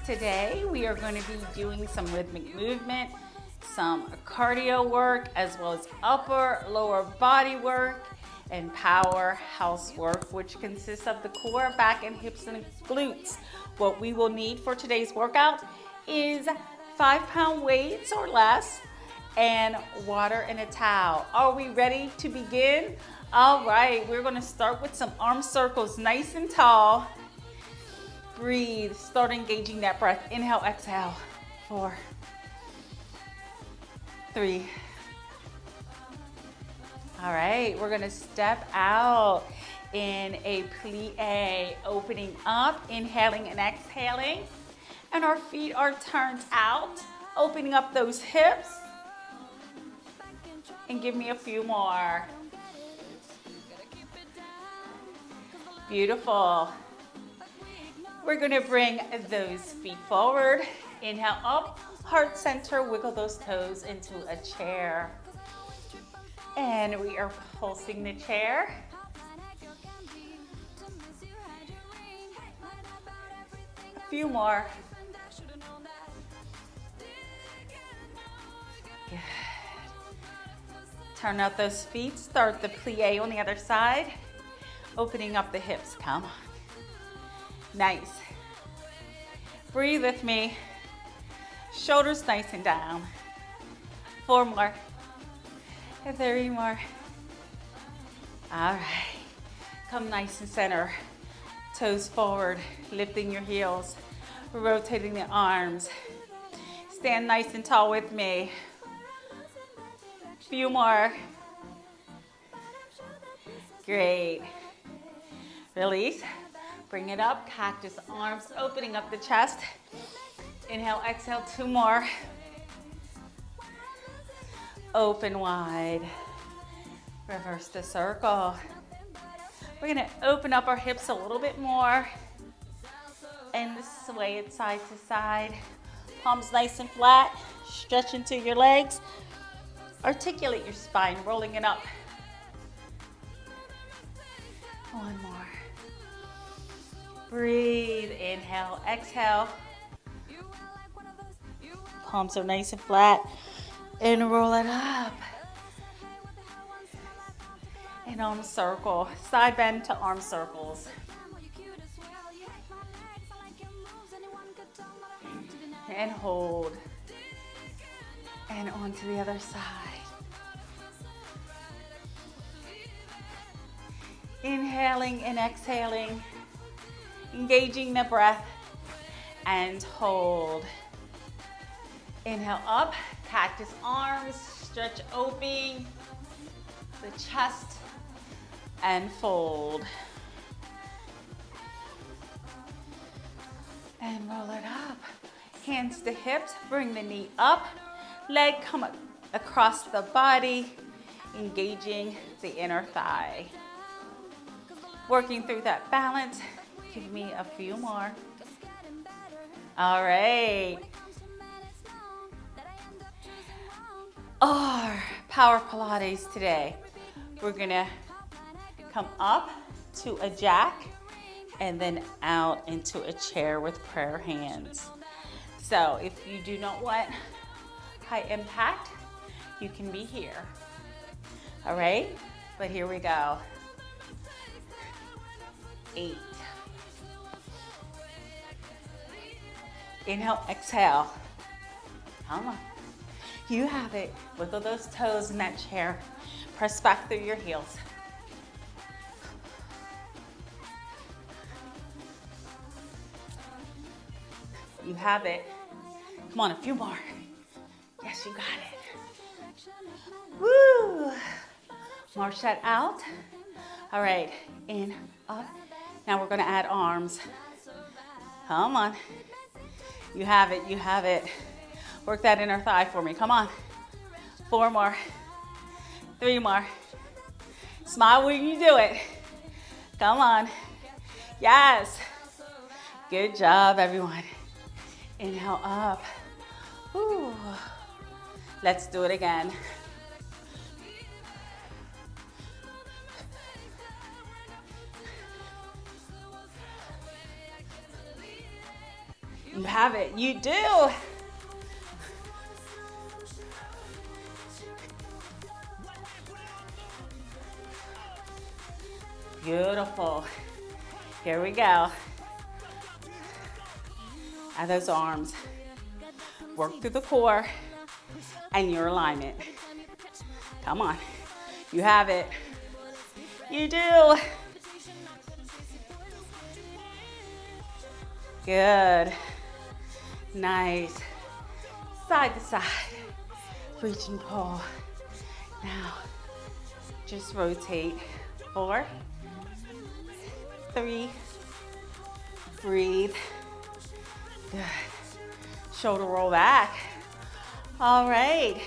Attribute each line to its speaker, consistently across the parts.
Speaker 1: Today we are going to be doing some rhythmic movement, some cardio work, as well as upper, lower body work, and powerhouse work, which consists of the core, back, and hips and glutes. What we will need for today's workout is 5-pound weights or less, and water and a towel. Are we ready to begin? All right, we're gonna start with some arm circles, nice and tall. Breathe, start engaging that breath. Inhale, exhale. 4, 3. All right, we're gonna step out in a plie, opening up, inhaling and exhaling. And our feet are turned out, opening up those hips. And give me a few more. Beautiful. We're gonna bring those feet forward. Inhale up, heart center, wiggle those toes into a chair. And we are pulsing the chair. A few more. Good. Turn out those feet, start the plie on the other side. Opening up the hips, come on. Nice. Breathe with me. Shoulders nice and down. 4 more. 3 more. All right. Come nice and center. Toes forward, lifting your heels, rotating the arms. Stand nice and tall with me. Few more. Great. Release. Bring it up. Cactus arms, opening up the chest. Inhale, exhale, 2 more. Open wide. Reverse the circle. We're gonna open up our hips a little bit more and sway it side to side. Palms nice and flat. Stretch into your legs. Articulate your spine, rolling it up. 1 more. Breathe, inhale, exhale. Palms are nice and flat. And roll it up. And arm circle, side bend to arm circles. And hold. And on to the other side. Inhaling and exhaling. Engaging the breath. And hold. Inhale up, cactus arms, stretch open the chest. And fold. And roll it up. Hands to hips, bring the knee up. Leg come across the body, engaging the inner thigh. Working through that balance. Give me a few more. All right. Our power Pilates today. We're gonna come up to a jack and then out into a chair with prayer hands. So if you do not want high impact, you can be here. All right, but here we go. 8. Inhale, exhale. Come on. You have it. Wiggle those toes in that chair. Press back through your heels. You have it. Come on, a few more. Yes, you got it. Woo! March that out. All right, in, up. Now we're gonna add arms. Come on. You have it, you have it. Work that inner thigh for me, come on. 4 more, 3 more. Smile when you do it. Come on, yes. Good job, everyone. Inhale up. Whew. Let's do it again. You have it. You do. Beautiful. Here we go. Add those arms. Work through the core and your alignment. Come on. You have it. You do. Good. Nice. Side to side. Reach and pull. Now, just rotate. 4, 3, breathe. Good. Shoulder roll back. All right.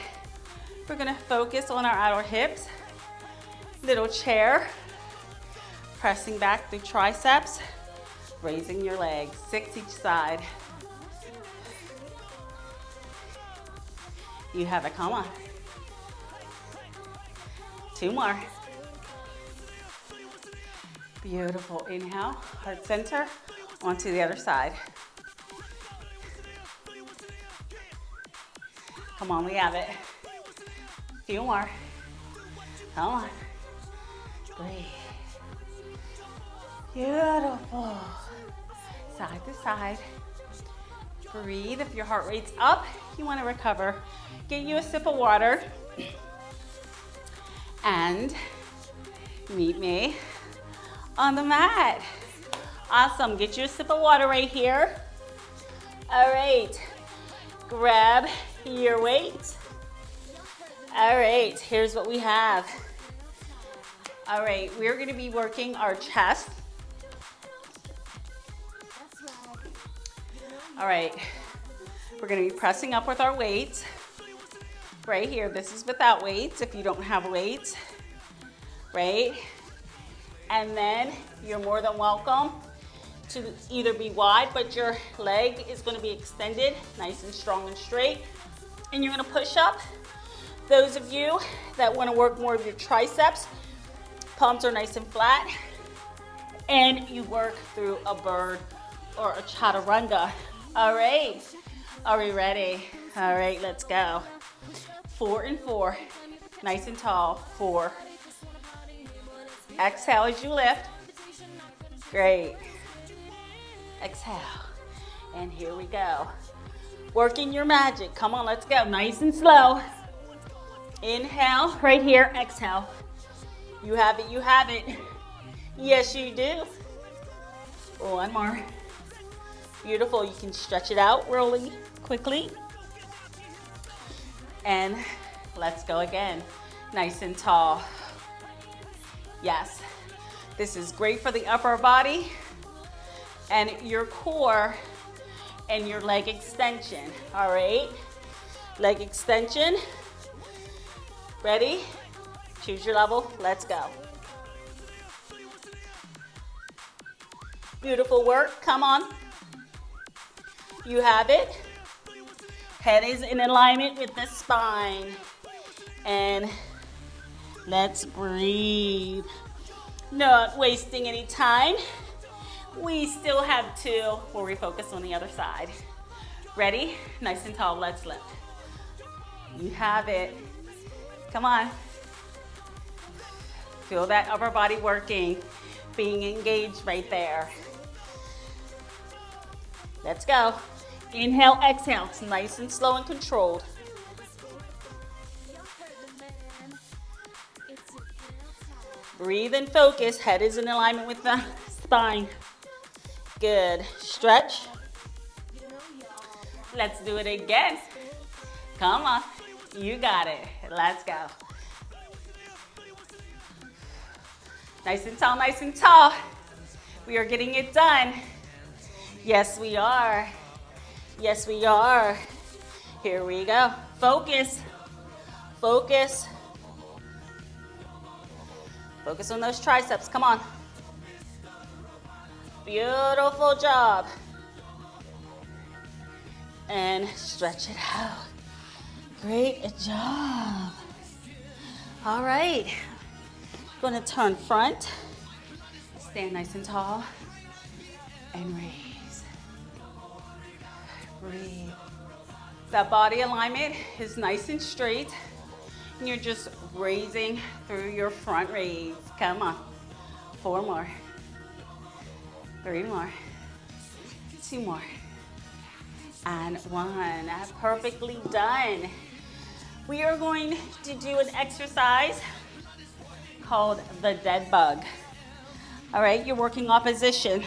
Speaker 1: We're gonna focus on our outer hips. Little chair. Pressing back through triceps. Raising your legs, 6 each side. You have it, come on. 2 more. Beautiful, inhale, heart center, onto the other side. Come on, we have it. Few more. Come on. Breathe. Beautiful. Side to side. Breathe. If your heart rate's up, you want to recover. Get you a sip of water. And meet me on the mat. Awesome. Get you a sip of water right here. All right. Grab your weight. All right. Here's what we have. All right. We're going to be working our chest. All right. We're going to be pressing up with our weights. Right here. This is without weights if you don't have weights. Right? And then you're more than welcome to either be wide, but your leg is going to be extended, nice and strong and straight. And you're going to push up. Those of you that want to work more of your triceps, palms are nice and flat. And you work through a bird or a chaturanga. All right. Are we ready? All right, let's go. 4 and 4. Nice and tall. 4. Exhale as you lift. Great. Exhale. And here we go. Working your magic. Come on, let's go. Nice and slow. Inhale, right here. Exhale. You have it, you have it. Yes, you do. One more. Beautiful. You can stretch it out really quickly. And let's go again. Nice and tall. Yes. This is great for the upper body and your core and your leg extension. All right. Leg extension. Ready? Choose your level. Let's go. Beautiful work. Come on. You have it. Head is in alignment with the spine. And let's breathe. Not wasting any time. We still have 2 where we focus on the other side. Ready? Nice and tall. Let's lift. You have it. Come on. Feel that upper body working, being engaged right there. Let's go. Inhale, exhale. It's nice and slow and controlled. Breathe and focus. Head is in alignment with the spine. Good. Stretch. Let's do it again. Come on. You got it. Let's go. Nice and tall, nice and tall. We are getting it done. Yes, we are. Yes, we are. Here we go. Focus. Focus. Focus on those triceps. Come on. Beautiful job. And stretch it out. Great job. All right. Going to turn front. Stand nice and tall. And raise. Breathe. That body alignment is nice and straight. And you're just raising through your front raise. Come on. 4 more. 3 more. 2 more. And 1. Perfectly done. We are going to do an exercise called the dead bug. All right, you're working opposition.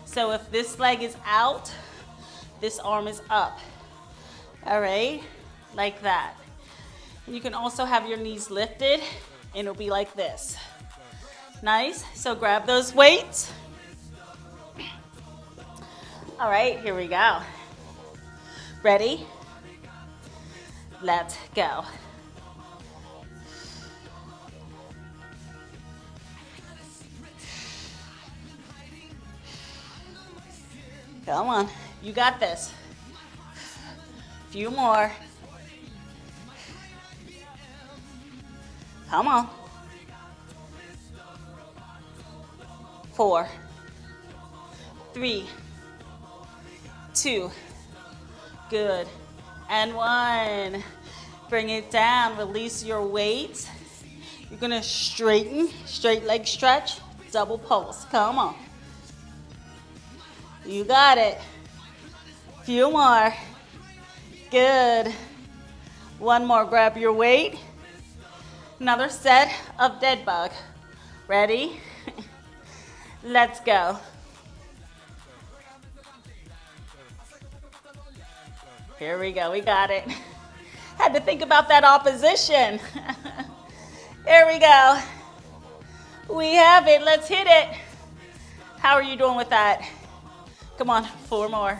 Speaker 1: So if this leg is out, this arm is up. All right, like that. You can also have your knees lifted, and it'll be like this. Nice. So grab those weights. All right, here we go. Ready? Let's go. Come on, you got this. Few more. Come on. 4, 3, 2, good. And 1. Bring it down, release your weight. You're gonna straighten, straight leg stretch, double pulse. Come on. You got it. Few more. Good. 1 more, grab your weight. Another set of dead bug. Ready? Let's go. Here we go, we got it. Had to think about that opposition. There we go. We have it, let's hit it. How are you doing with that? Come on, 4 more.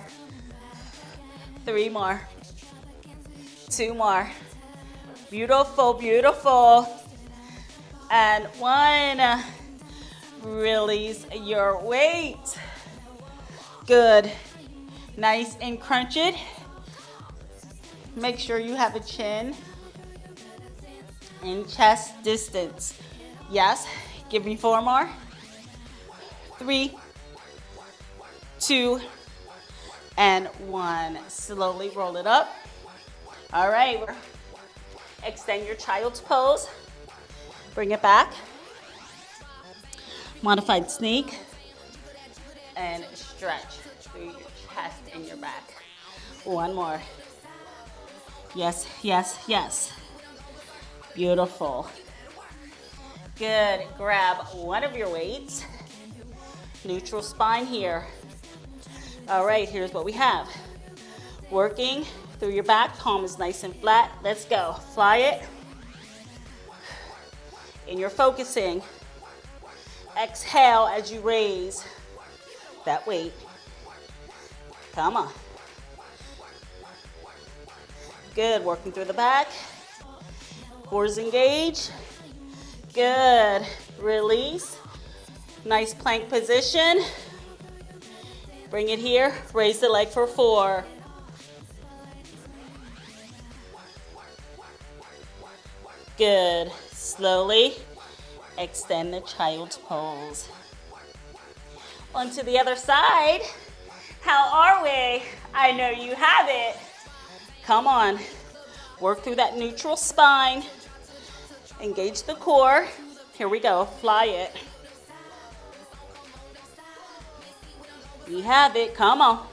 Speaker 1: 3 more. 2 more. Beautiful, beautiful. And 1. Release your weight. Good. Nice and crunch it. Make sure you have a chin in chest distance. Yes. Give me 4 more. 3, 2, and 1. Slowly roll it up. All right. Extend your child's pose. Bring it back. Modified snake. And stretch through your chest and your back. 1 more. Yes, yes, yes. Beautiful. Good. Grab one of your weights. Neutral spine here. All right, here's what we have. Working through your back, palm is nice and flat. Let's go. Fly it. And you're focusing. Exhale as you raise that weight. Come on. Good. Working through the back. Cores engage. Good. Release. Nice plank position. Bring it here. Raise the leg for 4. Good. Slowly extend the child's pose. Onto the other side. How are we? I know you have it. Come on. Work through that neutral spine. Engage the core. Here we go. Fly it. You have it. Come on.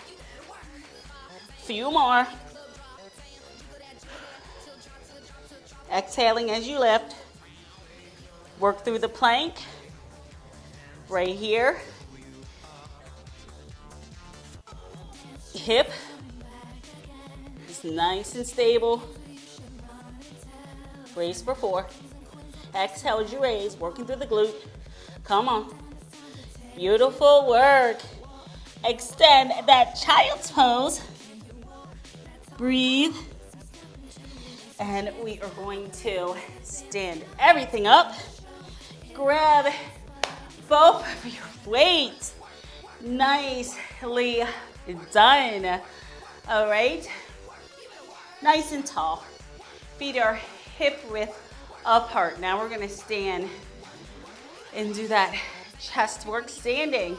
Speaker 1: Few more. Exhaling as you lift. Work through the plank. Right here. Hip. It's nice and stable. Raise for 4. Exhale as you raise. Working through the glute. Come on. Beautiful work. Extend that child's pose. Breathe. And we are going to stand everything up. Grab both of your weights. Nicely done. All right. Nice and tall. Feet are hip width apart. Now we're going to stand and do that chest work standing.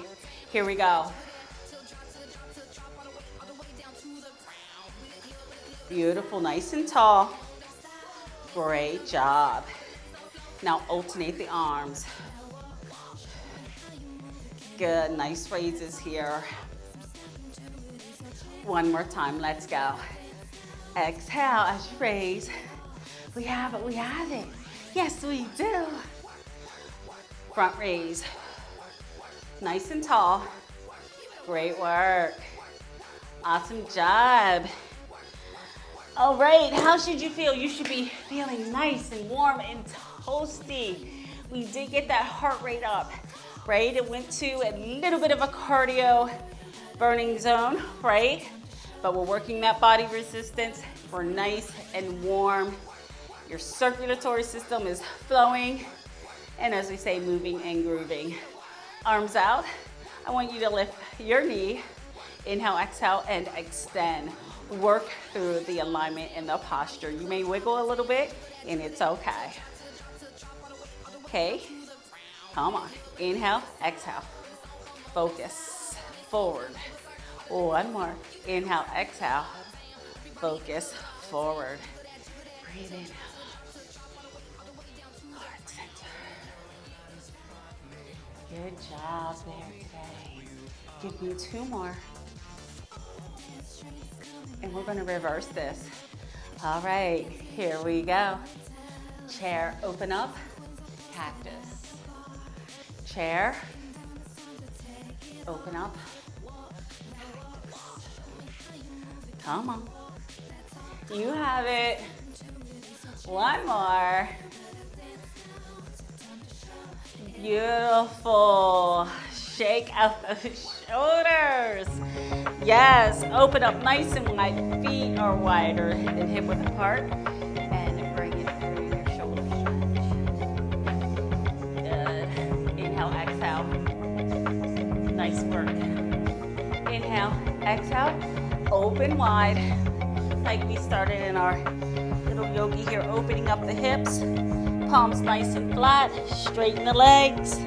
Speaker 1: Here we go. Beautiful, nice and tall. Great job. Now alternate the arms. Good, nice raises here. One more time, let's go. Exhale as you raise. We have it, we have it. Yes, we do. Front raise. Nice and tall. Great work. Awesome job. All right, how should you feel? You should be feeling nice and warm and toasty. We did get that heart rate up, right? It went to a little bit of a cardio burning zone, right? But we're working that body resistance. We're nice and warm. Your circulatory system is flowing. And as we say, moving and grooving. Arms out. I want you to lift your knee. Inhale, exhale, and extend. Work through the alignment and the posture. You may wiggle a little bit, and it's okay. Okay, come on. Inhale, exhale. Focus, forward. One more. Inhale, exhale. Focus, forward. Breathe in. Heart center. Good job there today. Give me two more. And we're going to reverse this. All right, here we go. Chair, open up. Cactus. Chair, open up. Cactus. Come on. You have it. One more. Beautiful. Shake out the shoulders. Yes, open up nice and wide. Feet are wider than hip width apart. And bring it through your shoulder stretch. Good. Inhale, exhale. Nice work. Inhale, exhale. Open wide. Like we started in our little yogi here, opening up the hips. Palms nice and flat. Straighten the legs.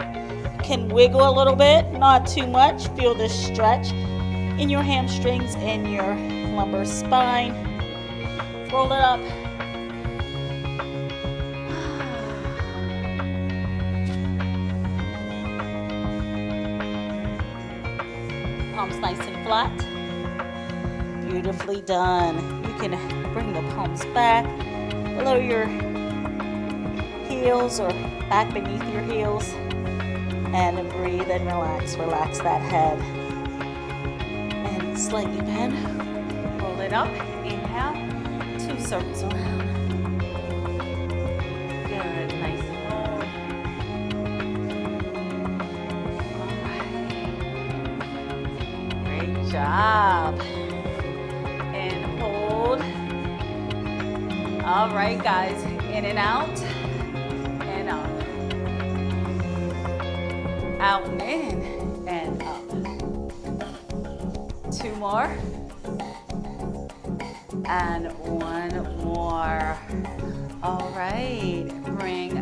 Speaker 1: Can wiggle a little bit, not too much. Feel this stretch in your hamstrings and your lumbar spine. Roll it up. Palms nice and flat. Beautifully done. You can bring the palms back below your heels or back beneath your heels. And breathe and relax. Relax that head. And slightly bend. Roll it up. Inhale. 2 circles around. Good. Nice and low. All right. Great job. And hold. All right, guys. In and out. And up. Out and in, and up. 2 more. And 1 more. All right, bring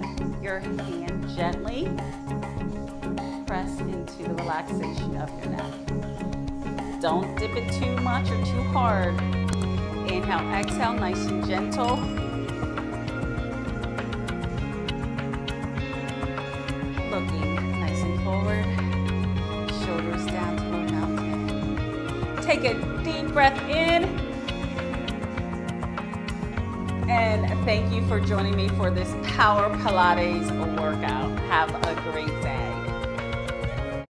Speaker 1: your hand gently. Press into the relaxation of your neck. Don't dip it too much or too hard. Inhale, exhale, nice and gentle. Looking nice and forward, shoulders down to the mountain. Take a deep breath in. And thank you for joining me for this Power Pilates workout. Have a great day.